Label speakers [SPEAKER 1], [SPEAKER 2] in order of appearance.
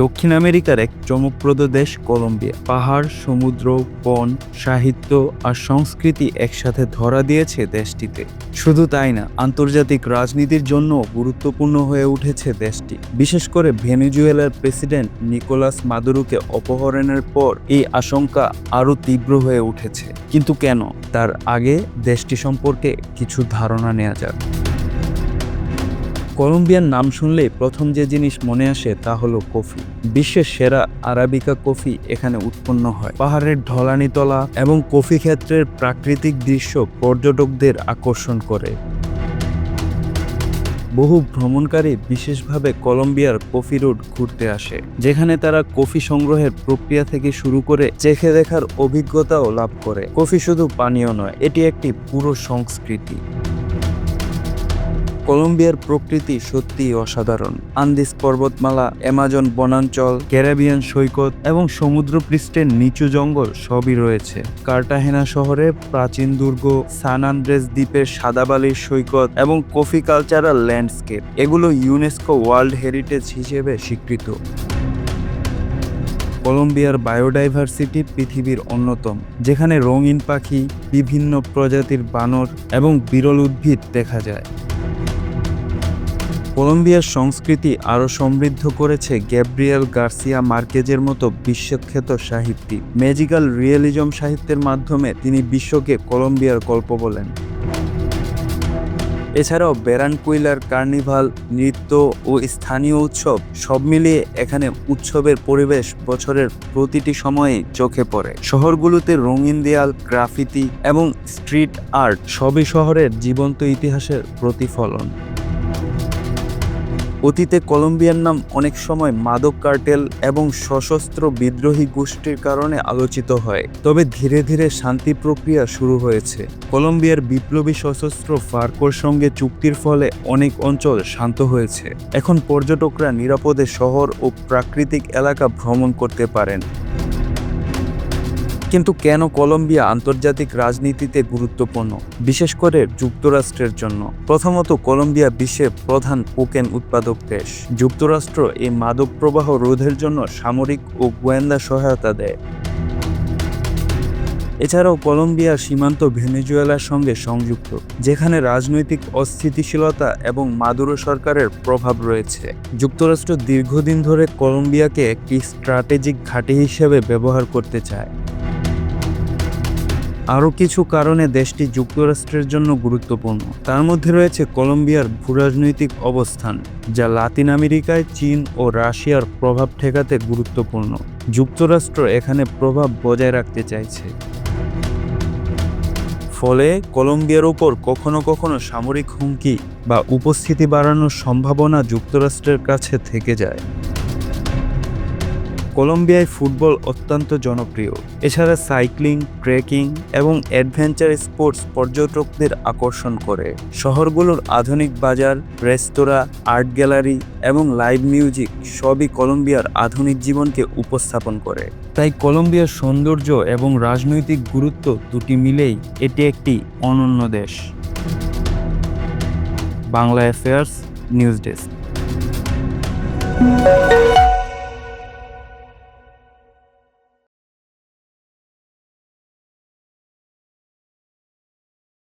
[SPEAKER 1] দক্ষিণ আমেরিকার এক চমকপ্রদ দেশ কলম্বিয়া। পাহাড়, সমুদ্র, বন, সাহিত্য আর সংস্কৃতি একসাথে ধরা দিয়েছে দেশটিতে। শুধু তাই না, আন্তর্জাতিক রাজনীতির জন্য গুরুত্বপূর্ণ হয়ে উঠেছে দেশটি। বিশেষ করে ভেনেজুয়েলার প্রেসিডেন্ট নিকোলাস মাদুরোকে অপহরণের পর এই আশঙ্কা আরও তীব্র হয়ে উঠেছে। কিন্তু কেন? তার আগে দেশটি সম্পর্কে কিছু ধারণা নেওয়া যাক। কলম্বিয়ার নাম শুনলেই প্রথম যে জিনিস মনে আসে তা হলো কফি। বিশ্বের সেরা আরাবিকা কফি এখানে উৎপন্ন হয়। পাহাড়ের ঢলানি তলা এবং কফি ক্ষেত্রের প্রাকৃতিক দৃশ্য পর্যটকদের আকর্ষণ করে। বহু ভ্রমণকারী বিশেষভাবে কলম্বিয়ার কফি রুট ঘুরতে আসে, যেখানে তারা কফি সংগ্রহের প্রক্রিয়া থেকে শুরু করে চেখে দেখার অভিজ্ঞতাও লাভ করে। কফি শুধু পানীয় নয়, এটি একটি পুরো সংস্কৃতি। কলম্বিয়ার প্রকৃতি সত্যিই অসাধারণ। আন্দিস পর্বতমালা, অ্যামাজন বনাঞ্চল, ক্যারিবিয়ান সৈকত এবং সমুদ্রপৃষ্ঠের নিচু জঙ্গল সবই রয়েছে। কার্টাহেনা শহরে প্রাচীন দুর্গ, সান আন্দ্রেস দ্বীপের সাদা বালির সৈকত এবং কফি কালচারাল ল্যান্ডস্কেপ, এগুলো ইউনেস্কো ওয়ার্ল্ড হেরিটেজ হিসেবে স্বীকৃত। কলম্বিয়ার বায়োডাইভার্সিটি পৃথিবীর অন্যতম, যেখানে রঙিন পাখি, বিভিন্ন প্রজাতির বানর এবং বিরল উদ্ভিদ দেখা যায়। কলম্বিয়ার সংস্কৃতি আরও সমৃদ্ধ করেছে গ্যাব্রিয়েল গার্সিয়া মার্কেজের মতো বিশ্বখ্যাত সাহিত্যিক। ম্যাজিক্যাল রিয়েলিজম সাহিত্যের মাধ্যমে তিনি বিশ্বকে কলম্বিয়ার গল্প বলেন। এছাড়াও বেরানকুইলার কার্নিভাল, নৃত্য ও স্থানীয় উৎসব সব মিলিয়ে এখানে উৎসবের পরিবেশ বছরের প্রতিটি সময়ে চোখে পড়ে। শহরগুলোতে রঙিন দেয়াল, গ্রাফিতি এবং স্ট্রিট আর্ট সবই শহরের জীবন্ত ইতিহাসের প্রতিফলন। অতীতে কলম্বিয়ার নাম অনেক সময় মাদক কার্টেল এবং সশস্ত্র বিদ্রোহী গোষ্ঠীর কারণে আলোচিত হয়, তবে ধীরে ধীরে শান্তি প্রক্রিয়া শুরু হয়েছে। কলম্বিয়ার বিপ্লবী সশস্ত্র ফার্কোর সঙ্গে চুক্তির ফলে অনেক অঞ্চল শান্ত হয়েছে। এখন পর্যটকরা নিরাপদে শহর ও প্রাকৃতিক এলাকা ভ্রমণ করতে পারেন। কিন্তু কেন কলম্বিয়া আন্তর্জাতিক রাজনীতিতে গুরুত্বপূর্ণ, বিশেষ করে যুক্তরাষ্ট্রের জন্য? প্রথমত, কলম্বিয়া বিশ্বের প্রধান কোকেন উৎপাদক দেশ। যুক্তরাষ্ট্র এই মাদক প্রবাহ রোধের জন্য সামরিক ও গোয়েন্দা সহায়তা দেয়। এছাড়াও কলম্বিয়ার সীমান্ত ভেনেজুয়েলার সঙ্গে সংযুক্ত, যেখানে রাজনৈতিক অস্থিতিশীলতা এবং মাদুরো সরকারের প্রভাব রয়েছে। যুক্তরাষ্ট্র দীর্ঘদিন ধরে কলম্বিয়াকে একটি স্ট্র্যাটেজিক ঘাঁটি হিসেবে ব্যবহার করতে চায়। আরও কিছু কারণে দেশটি যুক্তরাষ্ট্রের জন্য গুরুত্বপূর্ণ। তার মধ্যে রয়েছে কলম্বিয়ার ভূরাজনৈতিক অবস্থান, যা লাতিন আমেরিকায় চীন ও রাশিয়ার প্রভাব ঠেকাতে গুরুত্বপূর্ণ। যুক্তরাষ্ট্র এখানে প্রভাব বজায় রাখতে চাইছে। ফলে কলম্বিয়ার ওপর কখনো কখনো সামরিক হুমকি বা উপস্থিতি বাড়ানোর সম্ভাবনা যুক্তরাষ্ট্রের কাছে থেকে যায়। কলম্বিয়ায় ফুটবল অত্যন্ত জনপ্রিয়। এছাড়া সাইক্লিং, ট্রেকিং এবং অ্যাডভেঞ্চার স্পোর্টস পর্যটকদের আকর্ষণ করে। শহরগুলোর আধুনিক বাজার, রেস্তোরাঁ, আর্ট গ্যালারি এবং লাইভ মিউজিক সবই কলম্বিয়ার আধুনিক জীবনকে উপস্থাপন করে। তাই কলম্বিয়ার সৌন্দর্য এবং রাজনৈতিক গুরুত্ব দুটি মিলেই এটি একটি অনন্য দেশ। Bangla affairs news desk.